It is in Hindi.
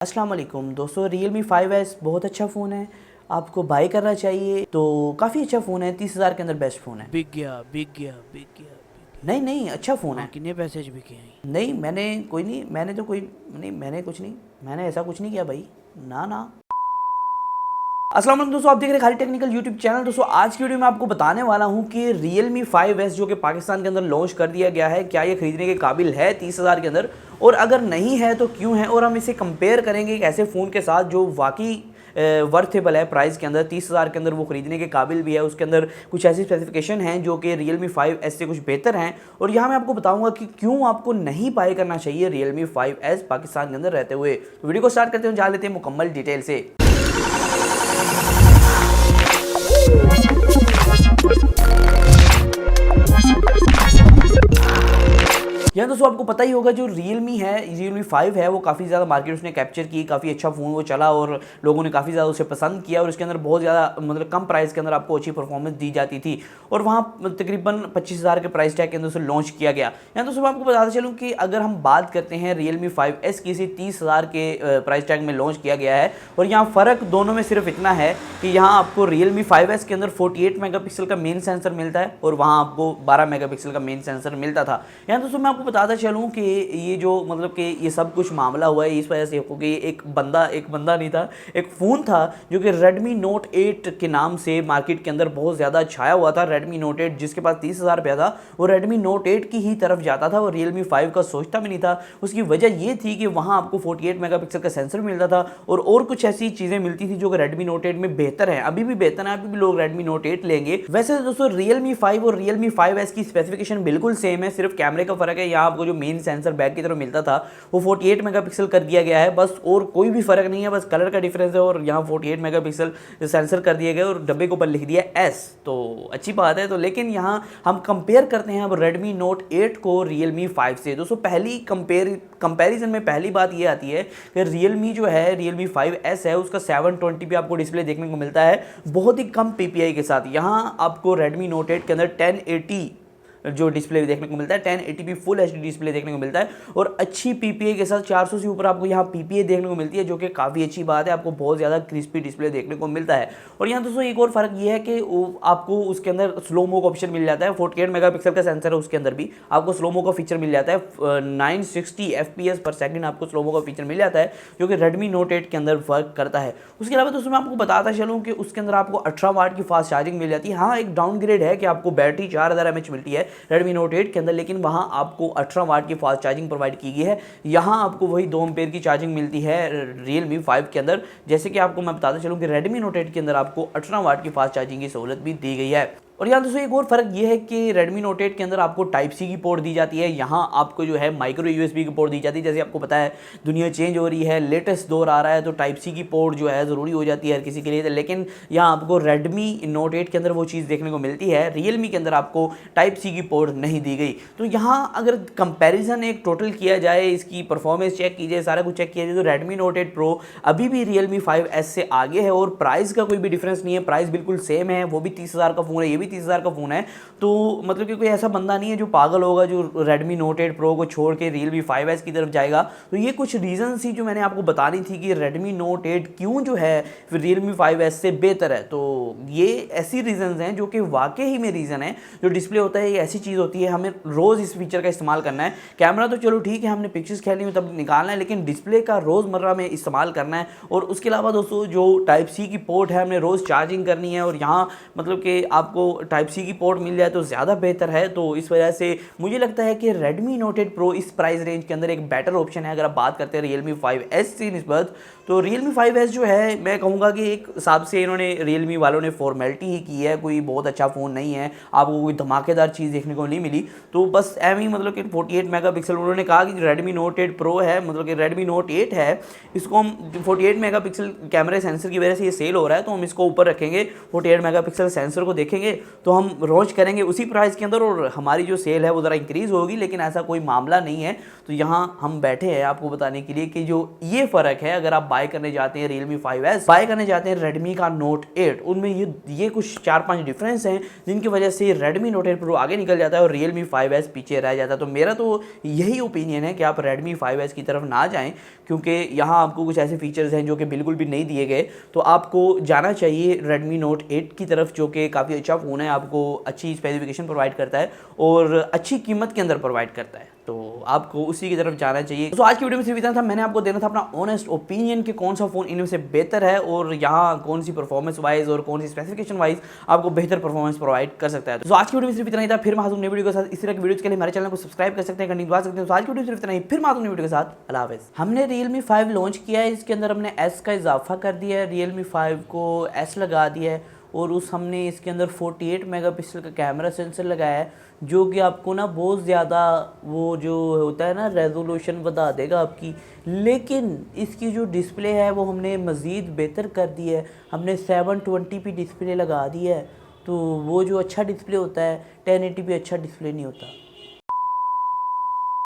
अस्सलाम वालेकुम दोस्तों, Realme 5S बहुत अच्छा फ़ोन है। आपको बाय करना चाहिए। तो काफ़ी अच्छा फ़ोन है, 30,000 के अंदर बेस्ट फ़ोन है। बिक गया बिक गया बिक गया बिक गया। नहीं नहीं, अच्छा फ़ोन हाँ, है। कितने पैसे च बिके हैं? नहीं, मैंने कोई नहीं, मैंने तो कोई नहीं, मैंने कुछ नहीं, मैंने ऐसा कुछ नहीं किया भाई। ना ना। अस्सलाम वालेकुम दोस्तों, आप देख रहे हैं खाली टेक्निकल यूट्यूब चैनल। दोस्तों आज की वीडियो में आपको बताने वाला हूं कि Realme 5S जो कि पाकिस्तान के अंदर लॉन्च कर दिया गया है, क्या ये खरीदने के काबिल है 30,000 के अंदर, और अगर नहीं है तो क्यों है, और हम इसे कंपेयर करेंगे एक ऐसे फ़ोन के साथ जो वाकई वर्थेबल है प्राइस के अंदर, 30,000 के अंदर वो खरीदने के काबिल भी है। उसके अंदर कुछ ऐसी स्पेसिफिकेशन हैं जो कि Realme 5S से कुछ बेहतर हैं, और यहाँ मैं आपको बताऊंगा कि क्यों आपको नहीं बाय करना चाहिए Realme 5S पाकिस्तान के अंदर रहते हुए। तो वीडियो को स्टार्ट करते हैं, जान लेते हैं मुकम्मल डिटेल से। यहाँ दोस्तों आपको पता ही होगा जो Realme 5 है वो काफ़ी ज़्यादा मार्केट उसने कैप्चर की, काफ़ी अच्छा फ़ोन वो चला और लोगों ने काफ़ी ज़्यादा उसे पसंद किया, और इसके अंदर बहुत ज़्यादा मतलब कम प्राइस के अंदर आपको अच्छी परफॉर्मेंस दी जाती थी, और वहाँ तकरीबन 25,000 के प्राइस टैग के अंदर उसे लॉन्च किया गया। यहाँ दोस्तों मैं आपको बताते चलूँ कि अगर हम बात करते हैं Realme 5S की, इसे 30,000 के प्राइस टैग में लॉन्च किया गया है, और यहाँ फ़र्क दोनों में सिर्फ इतना है कि यहाँ आपको Realme 5S के अंदर 48 मेगापिक्सल का मेन सेंसर मिलता है, और वहाँ आपको 12 मेगापिक्सल का मेन सेंसर मिलता था। यहाँ दोस्तों मैं आपको बताता चलूँ कि ये जो मतलब कि ये सब कुछ मामला हुआ है इस वजह से क्योंकि एक बंदा नहीं था, एक फ़ोन था जो कि Redmi Note 8 के नाम से मार्केट के अंदर बहुत ज़्यादा छाया हुआ था। Redmi Note 8 जिसके पास 30,000 रुपया था वो Redmi Note 8 की ही तरफ जाता था, और Realme 5 का सोचता भी नहीं था। उसकी वजह ये थी कि वहाँ आपको 48 मेगापिक्सल का सेंसर मिलता था, और कुछ ऐसी चीज़ें मिलती थी जो कि Redmi Note 8 में बेहतर है, अभी भी बेहतर है, अभी भी लोग Redmi Note 8 लेंगे। वैसे दोस्तों Realme 5 और Realme 5S की स्पेसिफिकेशन बिल्कुल सेम है, सिर्फ कैमरे का फ़र्क है। यहाँ आपको जो मेन सेंसर बैक की तरफ मिलता था वो 48 मेगापिक्सल कर दिया गया है बस, और कोई भी फर्क नहीं है, बस कलर का डिफरेंस है, और यहाँ 48 मेगापिक्सल सेंसर कर दिया गया और डब्बे के ऊपर लिख दिया S, तो अच्छी बात है। तो लेकिन यहाँ हम कंपेयर करते हैं अब Redmi Note 8 को Realme 5 से। दोस्तों पहली कंपेरिजन में पहली बात ये आती है कि Realme जो है Realme 5S है उसका 720p आपको डिस्प्ले देखने को मिलता है बहुत ही कम PPI के साथ। यहाँ आपको Redmi Note 8 के अंदर 1080 जो डिस्प्ले देखने को मिलता है, 1080p फुल एचडी डिस्प्ले देखने को मिलता है, और अच्छी पीपीए के साथ 400 से ऊपर आपको यहाँ पीपीए देखने को मिलती है, जो कि काफ़ी अच्छी बात है। आपको बहुत ज़्यादा क्रिस्पी डिस्प्ले देखने को मिलता है। और यहाँ दोस्तों एक और फ़र्क ये है कि आपको उसके अंदर स्लो मो का ऑप्शन मिल जाता है। 48 मेगापिक्सल का सेंसर है, उसके अंदर भी आपको स्लो मो का फीचर मिल जाता है। 960 FPS पर सेकेंड आपको स्लो मो का फीचर मिल जाता है, जो कि Redmi Note 8 के अंदर वर्क करता है। उसके अलावा दोस्तों मैं आपको बताता चलूँ कि उसके अंदर आपको 18 वाट की फास्ट चार्जिंग मिल जाती है। हाँ, एक डाउनग्रेड है कि आपको बैटरी 4000 mAh मिलती है Redmi Note 8 के अंदर, लेकिन वहाँ आपको 18 वाट की फास्ट चार्जिंग प्रोवाइड की गई है। यहाँ आपको वही 2 एम्पेयर की चार्जिंग मिलती है Realme 5 के अंदर, जैसे कि आपको मैं बताता चलूँ कि Redmi Note 8 के अंदर आपको 18 वाट की फास्ट चार्जिंग की सहूलत भी दी गई है। और यहाँ दोस्तों एक और फ़र्क ये है कि Redmi Note 8 के अंदर आपको टाइप सी की पोर्ट दी जाती है, यहाँ आपको जो है माइक्रो USB की पोर्ट दी जाती है। जैसे आपको पता है दुनिया चेंज हो रही है, लेटेस्ट दौर आ रहा है, तो टाइप सी की पोर्ट जो है ज़रूरी हो जाती है हर किसी के लिए, लेकिन यहाँ आपको Redmi Note 8 के अंदर वो चीज़ देखने को मिलती है। Realme के अंदर आपको टाइप सी की पोर्ट नहीं दी गई। तो यहाँ अगर कंपैरिजन एक टोटल किया जाए, इसकी परफॉर्मेंस चेक की जाए, सारा कुछ चेक किया जाए, तो Redmi Note 8 Pro अभी भी Realme 5S से आगे है, और प्राइस का कोई भी डिफरेंस नहीं है, प्राइस बिल्कुल सेम है। वो भी 30,000 का फ़ोन है, ये भी 30,000 का फ़ोन है। तो मतलब कि कोई ऐसा बंदा नहीं है जो पागल होगा जो Redmi Note 8 Pro को छोड़ के Realme 5S की तरफ जाएगा। तो ये कुछ रीज़न्स थी जो मैंने आपको बतानी थी कि Redmi Note 8 क्यों जो है फिर Realme 5S से बेहतर है। तो ये ऐसी रीज़न्स हैं जो कि वाकई ही में रीज़न है। जो डिस्प्ले होता है ये ऐसी चीज़ होती है, हमें रोज़ इस फीचर का इस्तेमाल करना है। कैमरा तो चलो ठीक है, हमने पिक्चर्स खेलनी हो तब निकालना है, लेकिन डिस्प्ले का रोज़मर्रा में इस्तेमाल करना है। और उसके अलावा दोस्तों जो टाइप सी की पोर्ट है, हमने रोज़ चार्जिंग करनी है, और यहाँ मतलब कि आपको टाइप सी की पोर्ट मिल जाए तो ज़्यादा बेहतर है। तो इस वजह से मुझे लगता है कि Redmi Note 8 Pro इस प्राइस रेंज के अंदर एक बेटर ऑप्शन है। अगर आप बात करते हैं Realme 5S की निस्बत, तो Realme 5S जो है मैं कहूँगा कि एक हिसाब से इन्होंने Realme वालों ने फॉर्मेलिटी ही की है, कोई बहुत अच्छा फ़ोन नहीं है, आपको कोई धमाकेदार चीज़ देखने को नहीं मिली। तो बस एम ही मतलब कि 48 मेगापिक्सल उन्होंने कहा कि Redmi Note 8 Pro है, मतलब कि Redmi Note 8 है, इसको हम 48 मेगापिक्सल कैमरे सेंसर की वजह से ये सेल हो रहा है, तो हम इसको ऊपर रखेंगे, 48 मेगापिक्सल सेंसर को देखेंगे, तो हम लॉन्च करेंगे उसी प्राइस के अंदर और हमारी जो सेल है वो ज़रा इंक्रीज़ होगी, लेकिन ऐसा कोई मामला नहीं है। तो यहाँ हम बैठे हैं आपको बताने के लिए कि जो ये फ़र्क है, अगर आप बाय करने जाते हैं Realme 5S, बाय करने जाते हैं Redmi का Note 8, उनमें ये कुछ 4-5 डिफरेंस हैं जिनकी वजह से Redmi Note 8 Pro आगे निकल जाता है और Realme 5S पीछे रह जाता है। तो मेरा तो यही ओपिनियन है कि आप Redmi 5S की तरफ ना जाएं, क्योंकि यहाँ आपको कुछ ऐसे फीचर्स हैं जो कि बिल्कुल भी नहीं दिए गए। तो आपको जाना चाहिए Redmi Note 8 की तरफ, जो कि काफ़ी अच्छा फ़ोन है, आपको अच्छी स्पेसिफिकेशन प्रोवाइड करता है और अच्छी कीमत के अंदर प्रोवाइड करता है, तो आपको उसी की तरफ जाना चाहिए। तो आज की वीडियो में सिर्फ इतना था, मैंने आपको देना था अपना ऑनेस्ट ओपिनियन कि कौन सा फ़ोन इनमें से बेहतर है और यहाँ कौन सी परफॉर्मेंस वाइज और कौन सी स्पेसिफिकेशन वाइज आपको बेहतर परफॉर्मेंस प्रोवाइड कर सकता है। तो आज की वीडियो में सिर्फ इतना ही था, फिर मैं हाजिर हूं नई वीडियो के साथ। इस तरह की वीडियोस के लिए हमारे चैनल को सब्सक्राइब कर सकते हैं, घंटी दबा सकते हैं। तो आज की वीडियो सिर्फ इतना ही, फिर मैं हाजिर हूं नई वीडियो के साथ। अल्लाह हाफ़िज़। हमने Realme 5 लॉन्च किया है, इसके अंदर हमने S का इजाफा कर दिया है, Realme 5 को S लगा दिया है और हमने इसके अंदर 48 मेगापिक्सल का कैमरा सेंसर लगाया है, जो कि आपको ना बहुत ज़्यादा वो जो होता है ना रेजोल्यूशन बता देगा आपकी। लेकिन इसकी जो डिस्प्ले है वो हमने मज़ीद बेहतर कर दी है, हमने 720p डिस्प्ले लगा दी है। तो वो जो अच्छा डिस्प्ले होता है 1080p अच्छा डिस्प्ले नहीं होता।